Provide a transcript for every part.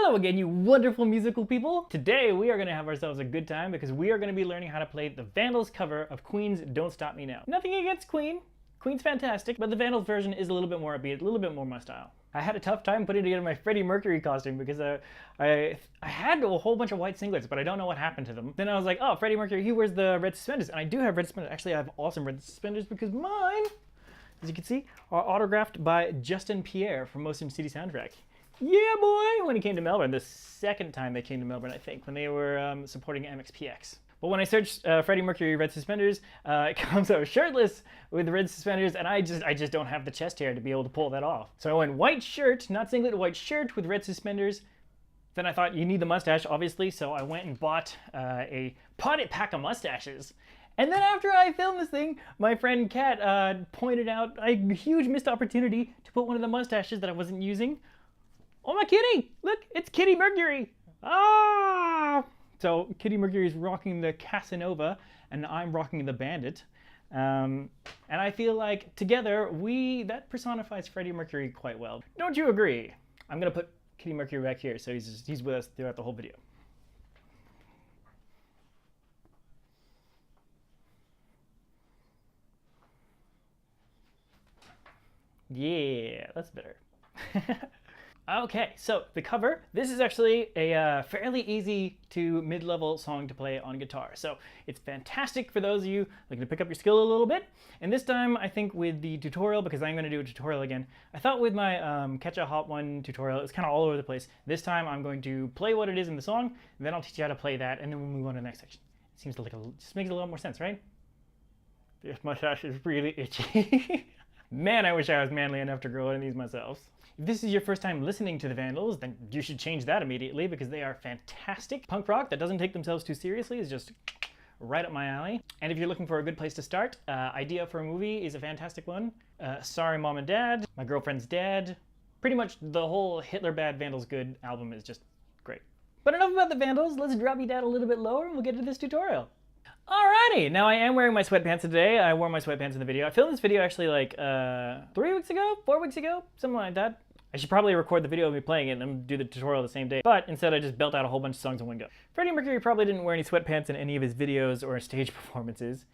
Hello again, you wonderful musical people! Today we are going to have ourselves a good time because we are going to be learning how to play the Vandals cover of Queen's Don't Stop Me Now. Nothing against Queen. Queen's fantastic, but the Vandals version is a little bit more upbeat, a little bit more my style. I had a tough time putting together my Freddie Mercury costume because I had a whole bunch of white singlets, but I don't know what happened to them. Then I was like, oh, Freddie Mercury, he wears the red suspenders, and I do have red suspenders. Actually, I have awesome red suspenders because mine, as you can see, are autographed by Justin Pierre from Motion City Soundtrack. Yeah, boy! When he came to Melbourne, the second time they came to Melbourne, I think, when they were supporting MXPX. But when I searched Freddie Mercury red suspenders, it comes out shirtless with red suspenders, and I just don't have the chest hair to be able to pull that off. So I went white shirt, not singlet, white shirt with red suspenders. Then I thought, you need the mustache, obviously, so I went and bought a potted pack of mustaches. And then after I filmed this thing, my friend Kat pointed out a huge missed opportunity to put one of the mustaches that I wasn't using on my kitty! Look, it's Kitty Mercury! Ah! So Kitty Mercury is rocking the Casanova, and I'm rocking the Bandit. And I feel like together, that personifies Freddie Mercury quite well. Don't you agree? I'm gonna put Kitty Mercury back here, so he's with us throughout the whole video. Yeah, that's better. Okay, so the cover, this is actually a fairly easy to mid-level song to play on guitar. So it's fantastic for those of you looking to pick up your skill a little bit. And this time, I think with the tutorial, because I'm going to do a tutorial again, I thought with my Catch a Hot One tutorial, it's kind of all over the place. This time I'm going to play what it is in the song, and then I'll teach you how to play that, and then we'll move on to the next section. It seems like just makes a little more sense, right? This mustache is really itchy. Man, I wish I was manly enough to grow in these myself. If this is your first time listening to the Vandals, then you should change that immediately because they are fantastic. Punk rock that doesn't take themselves too seriously is just right up my alley. And if you're looking for a good place to start, idea for a movie is a fantastic one. Sorry Mom and Dad, My Girlfriend's Dad. Pretty much the whole Hitler Bad Vandals Good album is just great. But enough about the Vandals, let's drop you down a little bit lower and we'll get to this tutorial. Alrighty, now I am wearing my sweatpants today. I wore my sweatpants in the video. I filmed this video actually like 3 weeks ago, 4 weeks ago, something like that. I should probably record the video of me playing it and then do the tutorial the same day, but instead I just built out a whole bunch of songs in one go. Freddie Mercury probably didn't wear any sweatpants in any of his videos or stage performances.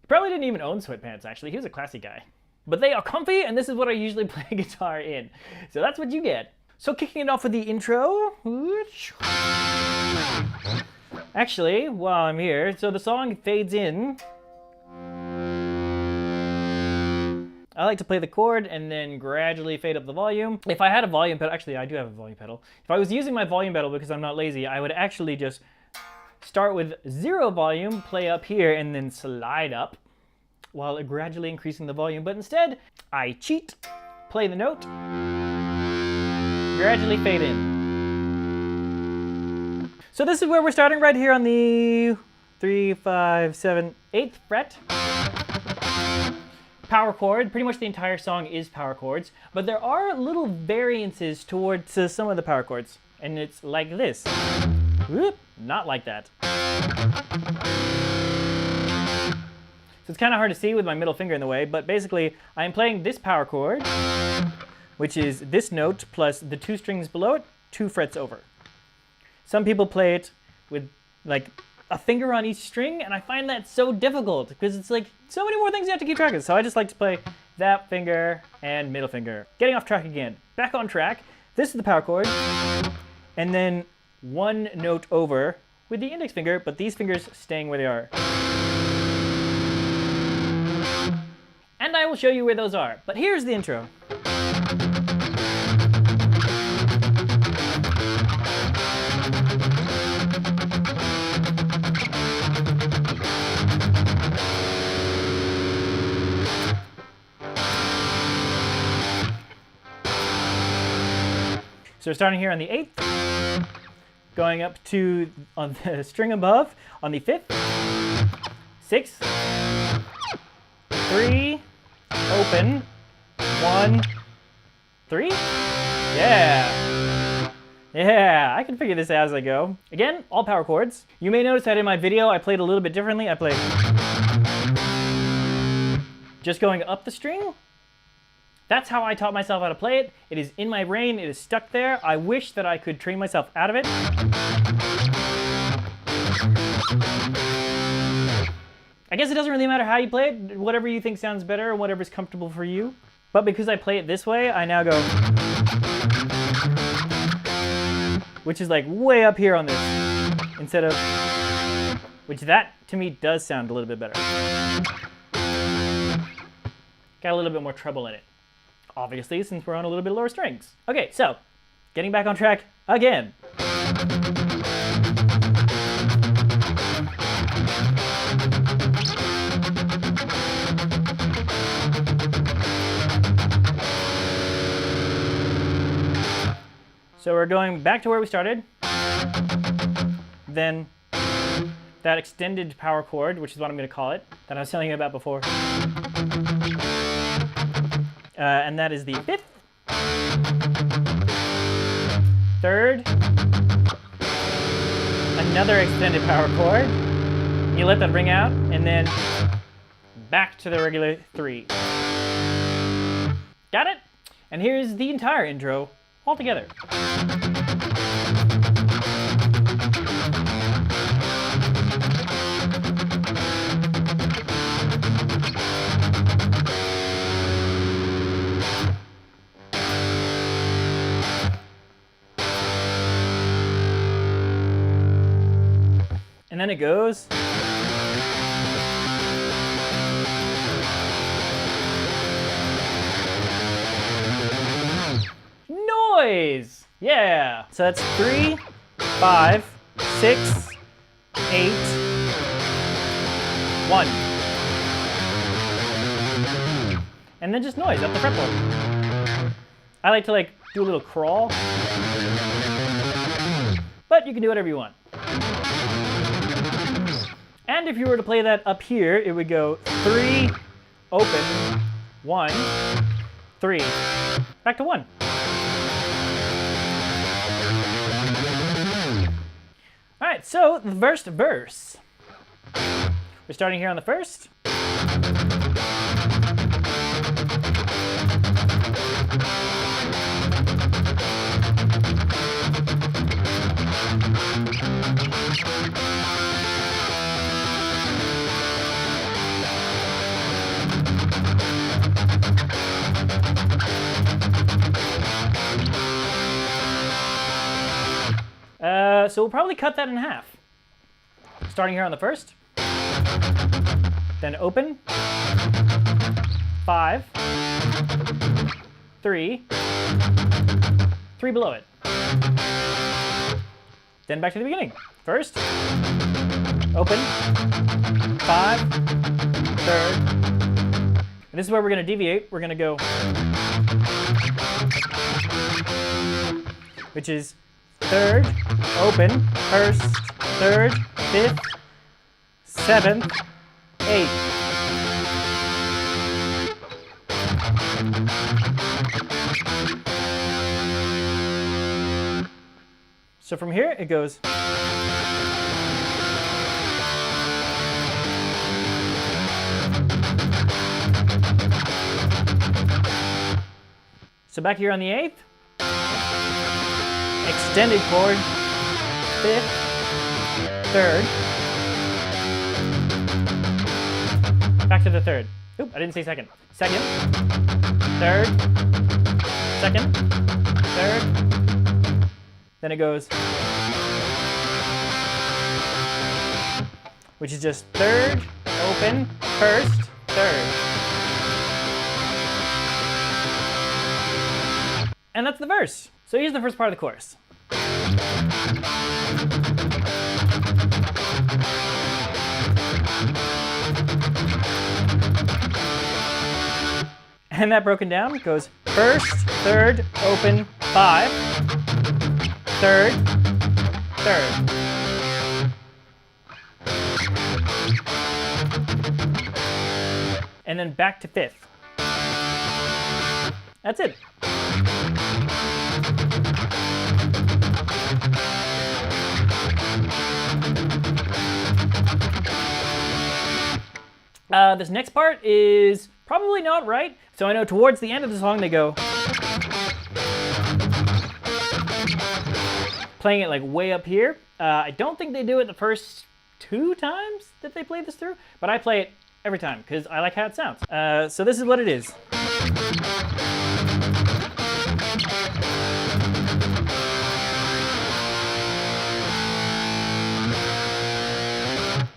He probably didn't even own sweatpants, actually. He was a classy guy. But they are comfy, and this is what I usually play guitar in. So that's what you get. So kicking it off with the intro. Actually, while I'm here, so the song fades in. I like to play the chord and then gradually fade up the volume. If I had a volume pedal, actually I do have a volume pedal. If I was using my volume pedal because I'm not lazy, I would actually just start with 0 volume, play up here, and then slide up while gradually increasing the volume. But instead, I cheat, play the note, gradually fade in. So this is where we're starting right here on the 3, 5, 7, 8th fret. Power chord. Pretty much the entire song is power chords, but there are little variances towards some of the power chords, and it's like this. Whoop, not like that. So it's kind of hard to see with my middle finger in the way, but basically I'm playing this power chord, which is this note plus the 2 strings below it, 2 frets over. Some people play it with like a finger on each string, and I find that so difficult because it's like so many more things you have to keep track of. So I just like to play that finger and middle finger. Getting off track again. Back on track. This is the power chord, and then one note over with the index finger, but these fingers staying where they are. And I will show you where those are. But here's the intro. So we're starting here on the 8th, going up to on the string above on the 5th, 6, 3, open, 1, 3. Yeah, I can figure this out as I go. Again, all power chords. You may notice that in my video I played a little bit differently. I played just going up the string. That's how I taught myself how to play it. It is in my brain, it is stuck there. I wish that I could train myself out of it. I guess it doesn't really matter how you play it, whatever you think sounds better, whatever's comfortable for you. But because I play it this way, I now go, which is like way up here on this, instead of, which that to me does sound a little bit better. Got a little bit more treble in it. Obviously, since we're on a little bit lower strings. Okay, so, getting back on track again. So we're going back to where we started. Then that extended power chord, which is what I'm going to call it, that I was telling you about before. And that is the 5th, 3rd, another extended power chord. You let that ring out, and then back to the regular 3. Got it? And here's the entire intro all together. And then it goes. Noise! Yeah! So that's 3, 5, 6, 8, 1. And then just noise up the fretboard. I like to do a little crawl. But you can do whatever you want. And if you were to play that up here, it would go 3, open, 1, 3, back to 1. All right, so the first verse. We're starting here on the 1st. So we'll probably cut that in half. Starting here on the 1st. Then open. 5. 3. 3 below it. Then back to the beginning. 1st. Open. 5. 3rd. And this is where we're going to deviate. We're going to go, which is 3rd, open, 1st, 3rd, 5th, 7th, 8th. So from here it goes. So back here on the 8th. Extended chord, 5th, 3rd, Back to the third. Oop, I didn't say second. Second, third, second, third. Then it goes, which is just third, open, first, third. And that's the verse. So here's the first part of the chorus. And that broken down goes first, third, open, 5, third, third. And then back to 5th. That's it. This next part is probably not right. So I know towards the end of the song they go, playing it like way up here. I don't think they do it the first 2 times that they play this through, but I play it every time because I like how it sounds. So this is what it is.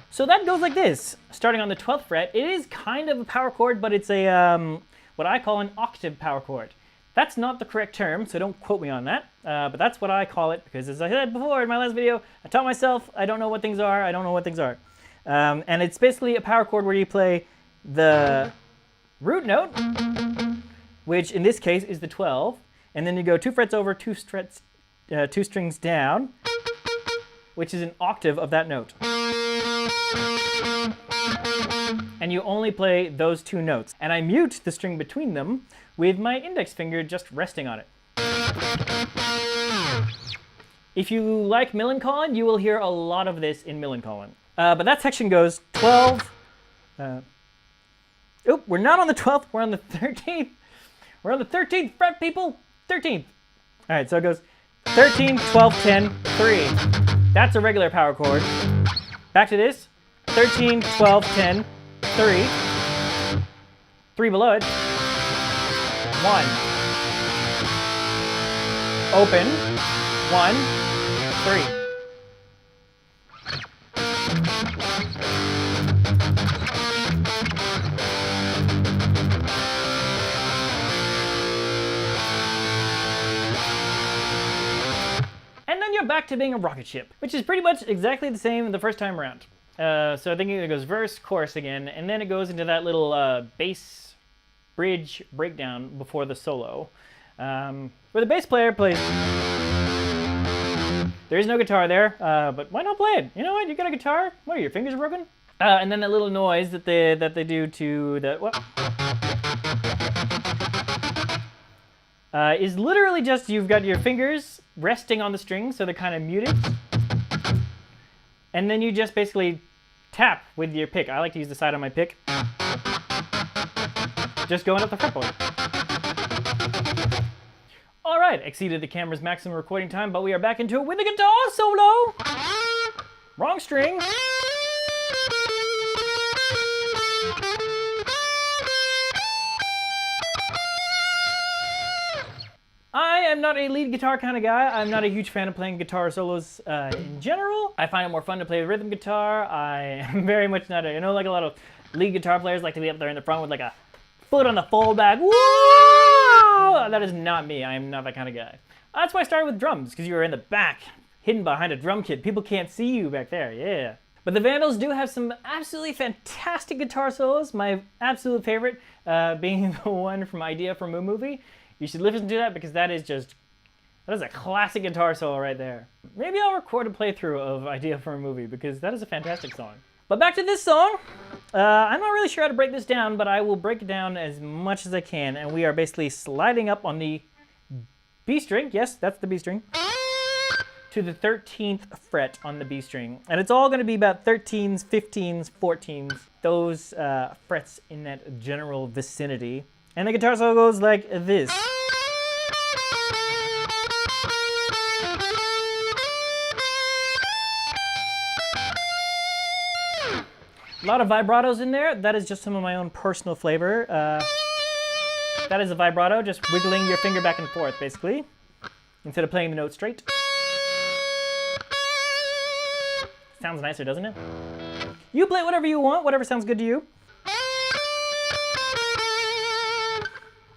So that goes like this, starting on the 12th fret. It is kind of a power chord, but it's a what I call an octave power chord. That's not the correct term, so don't quote me on that. But that's what I call it because, as I said before in my last video, I taught myself I don't know what things are. I don't know what things are. And it's basically a power chord where you play the root note, which in this case is the 12, and then you go 2 frets over, 2 strings down, which is an octave of that note. And you only play those 2 notes. And I mute the string between them with my index finger just resting on it. If you like Millencolin, you will hear a lot of this in Millencolin. But that section goes 12. Oop, we're not on the 12th, we're on the 13th. We're on the 13th fret, people. 13th. All right, so it goes 13, 12, 10, 3. That's a regular power chord. Back to this. 13, 12, 10, 3. 3 below it. 1. Open. 1, 3. And then you're back to being a rocket ship, which is pretty much exactly the same the first time around. So I think it goes verse, chorus again, and then it goes into that little bass bridge breakdown before the solo, where the bass player plays. There is no guitar there, but why not play it? You know what? You got a guitar. What are your fingers broken? And then that little noise that they do to the is literally just you've got your fingers resting on the string, so they're kind of muted, and then you just basically tap with your pick. I like to use the side of my pick. Just going up the fretboard. All right, exceeded the camera's maximum recording time, but we are back into it with the guitar solo. Wrong string. I am not a lead guitar kind of guy. I'm not a huge fan of playing guitar solos in general. I find it more fun to play rhythm guitar. I am very much not a, like a lot of lead guitar players like to be up there in the front with like a foot on the foldback. Whoa! That is not me. I am not that kind of guy. That's why I started with drums, because you were in the back, hidden behind a drum kit. People can't see you back there, yeah. But the Vandals do have some absolutely fantastic guitar solos. My absolute favorite being the one from Idea for a Movie. You should listen to that because that is a classic guitar solo right there. Maybe I'll record a playthrough of Idea for a Movie because that is a fantastic song. But back to this song. I'm not really sure how to break this down, but I will break it down as much as I can. And we are basically sliding up on the B string. Yes, that's the B string. To the 13th fret on the B string. And it's all going to be about 13s, 15s, 14s. Those frets in that general vicinity. And the guitar solo goes like this. A lot of vibratos in there. That is just some of my own personal flavor. That is a vibrato, just wiggling your finger back and forth, basically, instead of playing the note straight. Sounds nicer, doesn't it? You play whatever you want, whatever sounds good to you.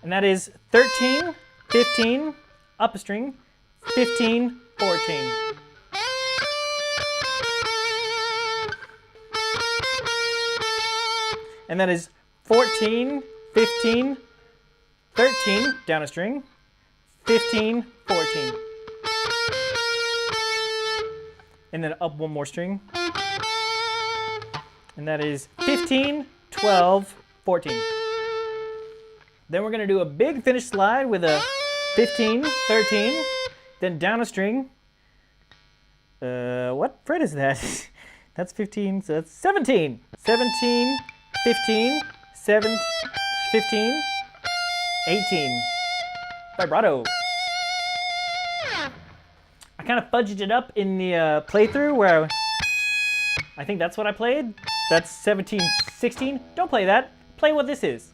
And that is 13, 15, up a string, 15, 14. And that is 14, 15, 13, down a string, 15, 14. And then up one more string. And that is 15, 12, 14. Then we're gonna do a big finish slide with a 15, 13, then down a string. What fret is that? That's 15, so that's 17. 17, 15, 7, 15, 18. Vibrato. I kind of fudged it up in the playthrough where I think that's what I played. That's 17, 16. Don't play that. Play what this is.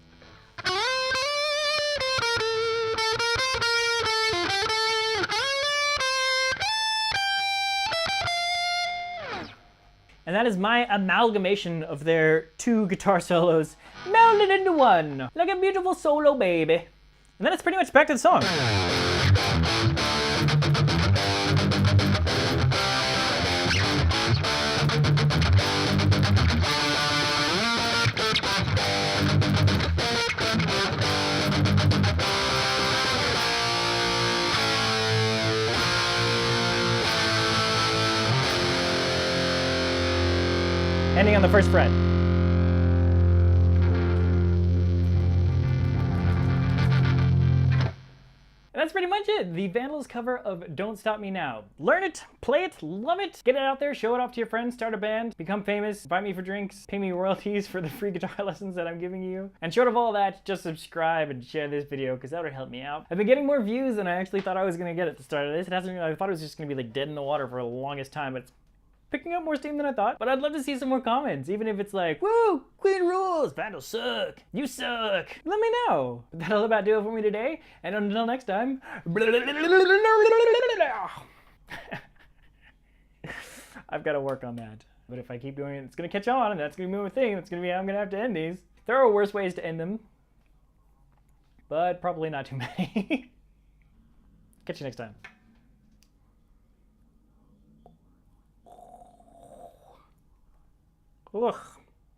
And that is my amalgamation of their two guitar solos melded into one, like a beautiful solo baby. And then it's pretty much back to the song. Ending on the first fret. And that's pretty much it. The Vandals cover of Don't Stop Me Now. Learn it, play it, love it, get it out there, show it off to your friends, start a band, become famous, invite me for drinks, pay me royalties for the free guitar lessons that I'm giving you. And short of all that, just subscribe and share this video because that would help me out. I've been getting more views than I actually thought I was gonna get at the start of this. It hasn't, I thought it was just gonna be like dead in the water for the longest time, but it's picking up more steam than I thought. But I'd love to see some more comments, even if it's like, woo, Queen rules, Vandals suck, you suck. Let me know. But that'll about do it for me today. And until next time, I've got to work on that. But if I keep doing it, it's gonna catch on, and that's gonna be my thing. That's gonna be how I'm gonna have to end these. There are worse ways to end them, but probably not too many. Catch you next time. Ugh.